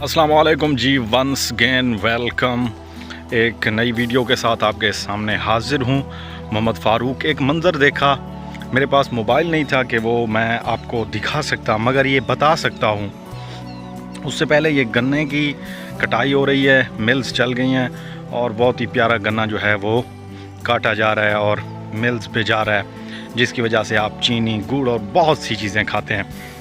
अस्सलाम वालेकुम जी, once again welcome. एक नई वीडियो के साथ आपके सामने हाजिर हूँ। मोहम्मद फ़ारूक। एक मंज़र देखा, मेरे पास मोबाइल नहीं था कि वो मैं आपको दिखा सकता, मगर ये बता सकता हूँ। उससे पहले ये गन्ने की कटाई हो रही है, मिल्स चल गई हैं और बहुत ही प्यारा गन्ना जो है वो काटा जा रहा है और मिल्स पे जा रहा है, जिसकी वजह से आप चीनी, गुड़ और बहुत सी चीज़ें खाते हैं।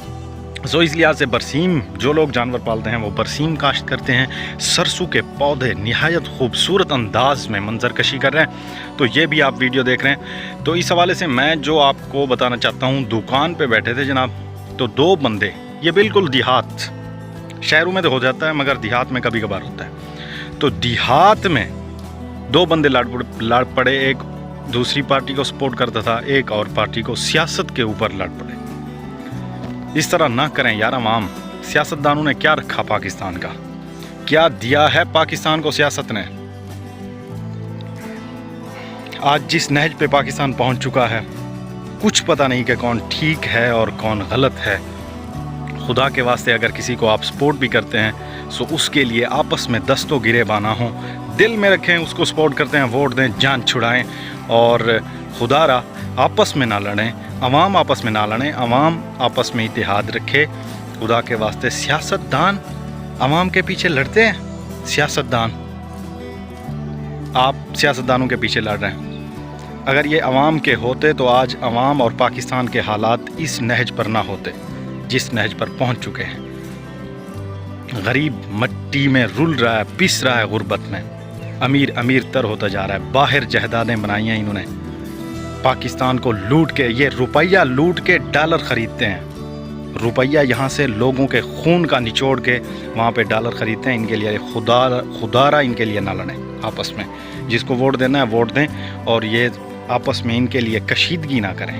सो इस लिहाज से बरसीम, जो लोग जानवर पालते हैं वो बरसीम काश्त करते हैं। सरसों के पौधे निहायत खूबसूरत अंदाज में मंजरकशी कर रहे हैं, तो ये भी आप वीडियो देख रहे हैं। तो इस हवाले से मैं जो आपको बताना चाहता हूँ, दुकान पे बैठे थे जनाब, तो दो बंदे, ये बिल्कुल देहात, शहरों में तो हो जाता है मगर देहात में कभी कभार होता है। तो देहात में दो बंदे लड़ पड़े, एक दूसरी पार्टी को सपोर्ट करता था, एक और पार्टी को, सियासत के ऊपर लड़ पड़े। इस तरह ना करें यार अवाम। सियासतदानों ने क्या रखा पाकिस्तान का, क्या दिया है पाकिस्तान को सियासत ने। आज जिस नहज पे पाकिस्तान पहुंच चुका है, कुछ पता नहीं कि कौन ठीक है और कौन गलत है। खुदा के वास्ते अगर किसी को आप सपोर्ट भी करते हैं तो उसके लिए आपस में दस्तों गिरेबाना हो, दिल में रखें, उसको सपोर्ट करते हैं, वोट दें, जान छुड़ाएं और खुदारा आपस में ना लड़ें, अवाम आपस में ना लड़ें, अवाम आपस में इत्तेहाद रखे। खुदा के वास्ते सियासतदान अवाम के पीछे लड़ते हैं। सियासतदान, आप सियासतदानों के पीछे लड़ रहे हैं। अगर ये अवाम के होते तो आज अवाम और पाकिस्तान के हालात इस नहज पर ना होते जिस नहज पर पहुंच चुके हैं। गरीब मट्टी में रुल रहा है, पिस रहा है गुर्बत में, अमीर अमीर तर होता जा रहा है। बाहर जहदादें बनाई हैं इन्होंने, पाकिस्तान को लूट के, ये रुपया लूट के डॉलर ख़रीदते हैं। रुपया यहाँ से लोगों के खून का निचोड़ के वहाँ पे डॉलर ख़रीदते हैं। इनके लिए खुदारा इनके लिए ना लड़ें आपस में। जिसको वोट देना है वोट दें और ये आपस में इनके लिए कशीदगी ना करें।